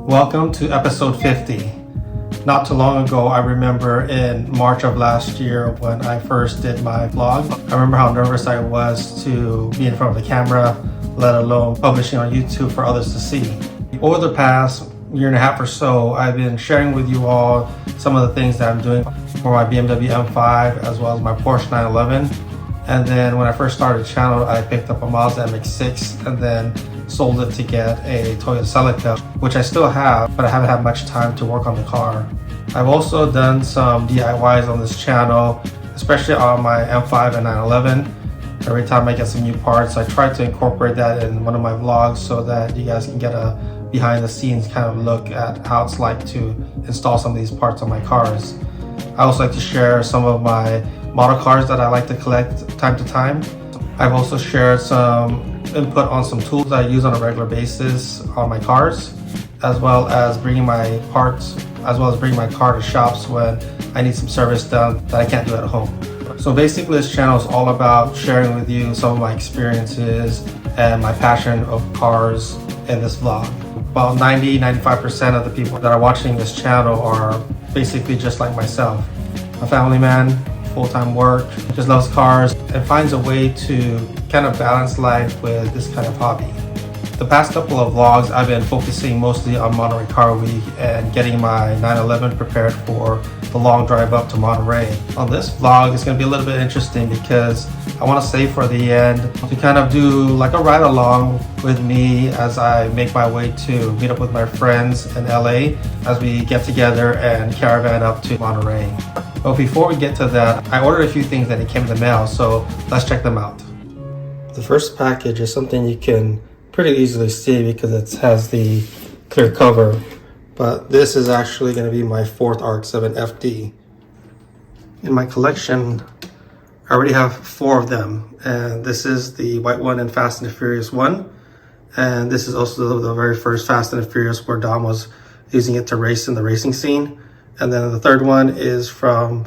Welcome to episode 50. Not too long ago, I remember in March of last year when I first did my vlog, I remember how nervous I was to be in front of the camera, let alone publishing on YouTube for others to see. Over the past year and a half or so, I've been sharing with you all some of the things that I'm doing for my BMW M5 as well as my Porsche 911. And then when I first started the channel, I picked up a Mazda MX-6 and then sold it to get a Toyota Celica, which I still have, but I haven't had much time to work on the car. I've also done some DIYs on this channel, especially on my M5 and 911. Every time I get some new parts, I try to incorporate that in one of my vlogs so that you guys can get a behind the scenes kind of look at how it's like to install some of these parts on my cars. I also like to share some of my model cars that I like to collect time to time. I've also shared some input on some tools that I use on a regular basis on my cars, as well as bringing my car to shops when I need some service done that I can't do at home. So basically this channel is all about sharing with you some of my experiences and my passion of cars in this vlog. About 90-95% of the people that are watching this channel are basically just like myself. A family man, full-time work, just loves cars, and finds a way to kind of balance life with this kind of hobby. The past couple of vlogs, I've been focusing mostly on Monterey Car Week and getting my 911 prepared for the long drive up to Monterey. On this vlog, it's going to be a little bit interesting because I want to save for the end to kind of do like a ride along with me as I make my way to meet up with my friends in LA as we get together and caravan up to Monterey. But before we get to that, I ordered a few things that it came in the mail, so let's check them out. The first package is something you can pretty easily see because it has the clear cover, but this is actually going to be my Ford RX-7 FD. In my collection, I already have 4 of them, and this is the white one in Fast and the Furious 1, and this is also the very first Fast and the Furious where Dom was using it to race in the racing scene. And then the third one is from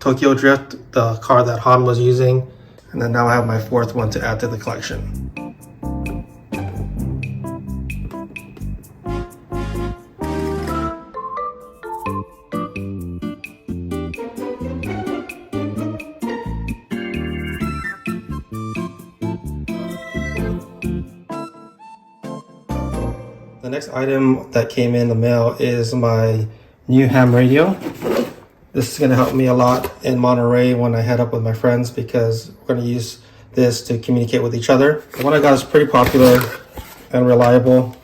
Tokyo Drift, the car that Han was using. And then now I have my 4th one to add to the collection. The next item that came in the mail is my new ham radio. This is going to help me a lot in Monterey when I head up with my friends because we're going to use this to communicate with each other. The one I got is pretty popular and reliable.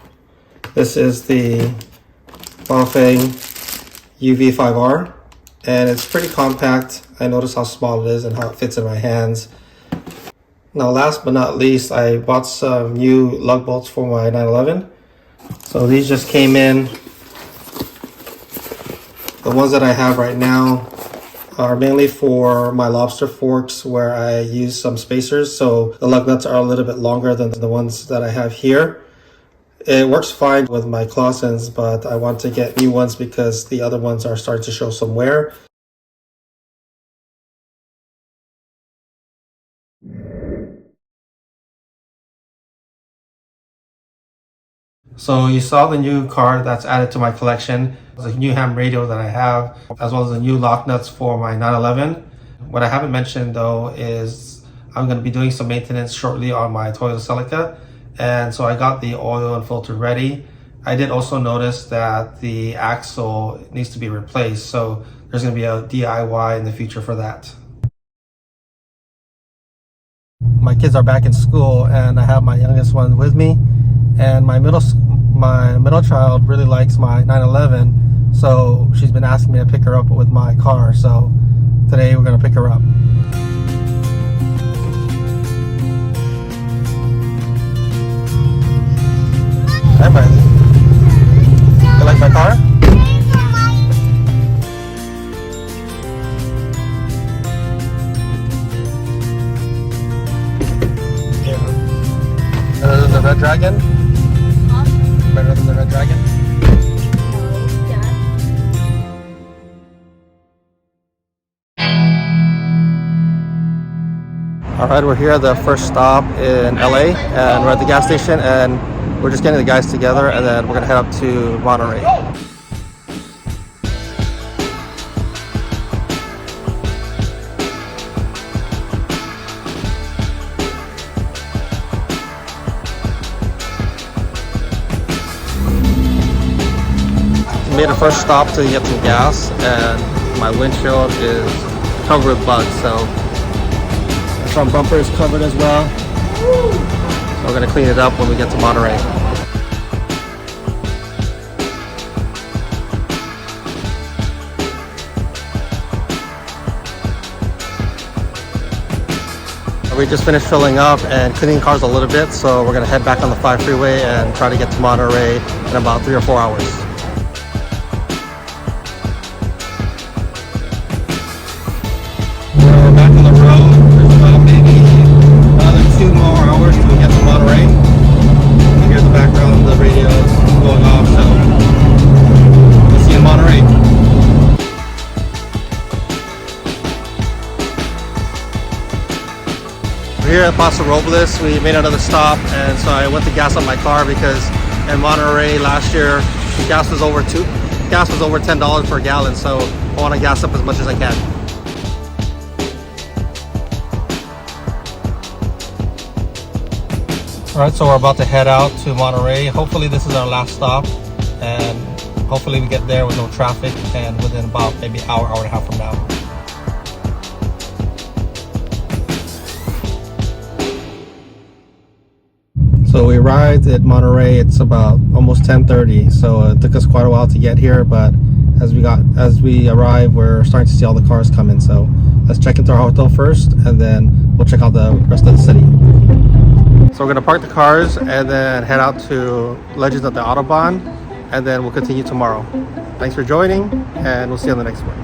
This is the Baofeng UV5R, and it's pretty compact. I notice how small it is and how it fits in my hands. Now last but not least, I bought some new lug bolts for my 911. So these just came in. The ones that I have right now are mainly for my lobster forks where I use some spacers, so the lug nuts are a little bit longer than the ones that I have here. It works fine with my claw ends, but I want to get new ones because the other ones are starting to show some wear. So you saw the new card that's added to my collection. There's a new ham radio that I have, as well as the new lock nuts for my 911. What I haven't mentioned though is I'm going to be doing some maintenance shortly on my Toyota Celica. And so I got the oil and filter ready. I did also notice that the axle needs to be replaced. So there's going to be a DIY in the future for that. My kids are back in school and I have my youngest one with me. And my middle child really likes my 911, so she's been asking me to pick her up with my car. So today we're gonna pick her up. Hi, Bradley. You like my car? Yeah. And this is the Red Dragon. better than the Red Dragon? Alright, we're here at the first stop in LA, and we're at the gas station, and we're just getting the guys together, and then we're gonna head up to Monterey. Made a first stop to get some gas, and my windshield is covered with bugs, so the front bumper is covered as well. So we're gonna clean it up when we get to Monterey. We just finished filling up and cleaning cars a little bit, so we're gonna head back on the 5 freeway and try to get to Monterey in about 3 or 4 hours. We're back on the road. There's about maybe another 2 more hours till we get to Monterey. You hear the background of the radios going off, so we'll see you in Monterey. We're here at Paso Robles. We made another stop, and so I went to gas up my car because in Monterey last year gas was over $10 per gallon, so I want to gas up as much as I can. Alright, so we're about to head out to Monterey. Hopefully this is our last stop, and hopefully we get there with no traffic and within about maybe an hour and a half from now. So we arrived at Monterey. It's about almost 10:30, so it took us quite a while to get here, but as we arrive, we're starting to see all the cars coming. So let's check into our hotel first, and then we'll check out the rest of the city. So we're gonna park the cars and then head out to Legends of the Autobahn, and then we'll continue tomorrow. Thanks for joining, and we'll see you on the next one.